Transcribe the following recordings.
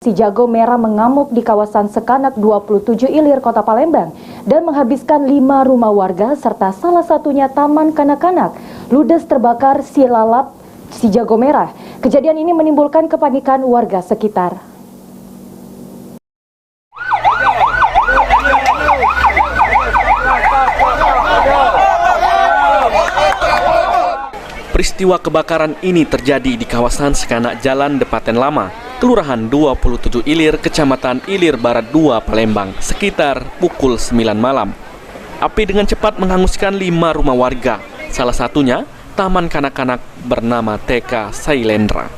Si jago merah mengamuk di kawasan Sekanak 27 Ilir, Kota Palembang dan menghabiskan 5 rumah warga serta salah satunya taman kanak-kanak. Ludes terbakar si lalap si jago merah. Kejadian ini menimbulkan kepanikan warga sekitar. Peristiwa kebakaran ini terjadi di kawasan Sekanak Jalan Depaten Lama, Kelurahan 27 Ilir, Kecamatan Ilir Barat 2, Palembang, sekitar pukul 9 malam. Api dengan cepat menghanguskan 5 rumah warga, salah satunya taman kanak-kanak bernama TK Sailendra.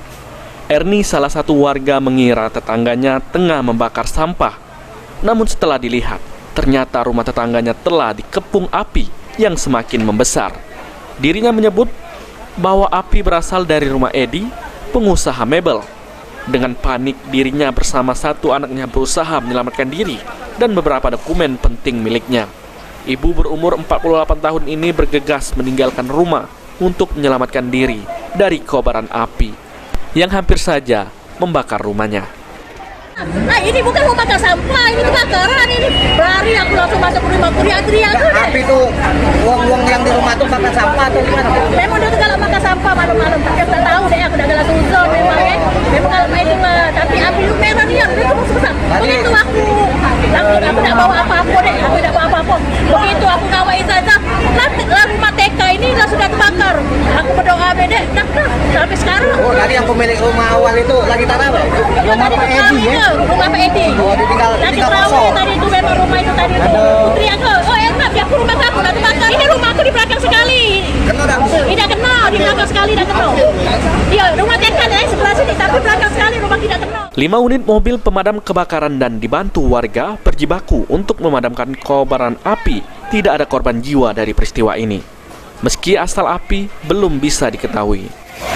Erni, salah satu warga, mengira tetangganya tengah membakar sampah. Namun setelah dilihat, ternyata rumah tetangganya telah dikepung api yang semakin membesar. Dirinya menyebut bahwa api berasal dari rumah Edi, pengusaha mebel. Dengan panik, dirinya bersama satu anaknya berusaha menyelamatkan diri dan beberapa dokumen penting miliknya. Ibu berumur 48 tahun ini bergegas meninggalkan rumah untuk menyelamatkan diri dari kobaran api yang hampir saja membakar rumahnya. Nah, ini bukan mau bakar sampah, ini kebakaran, ini berlari aku langsung masuk ke rumah, teriak-teriak. Api itu uang yang di rumah tuh bakar sampah atau gimana? Memang dia tuh kalau bakar sampah malam-malam, tapi aku tak tahu deh, aku udah langsung uzon memang ya. Memang kalau main itu mah, tapi api itu merah dia, itu besar. Begitu aku tak bawa apa-apa deh, aku tak bawa apa-apa. Begitu aku ngawain saja, lah rumah TK ini lah sudah terbakar. Aku berdoa beda, dah sampai sekarang. Oh, tadi yang pemilik rumah awal itu lagi tanah apa? Rumah Pak Edi ya? Rumah Pak Edi. Oh, ditinggal kosong. Tadi itu memang rumah itu tadi itu. Putri aku, oh enak, ya aku rumah aku udah terbakar. Ini rumah aku di belakang sekali. Kena dah? Tidak kena, di belakang sekali tidak kena. Iya, rumah TK sebelah sini, tapi belakang sekali rumah tidak kena. 5 unit mobil pemadam kebakaran dan dibantu warga berjibaku untuk memadamkan kobaran api. Tidak ada korban jiwa dari peristiwa ini. Meski asal api belum bisa diketahui.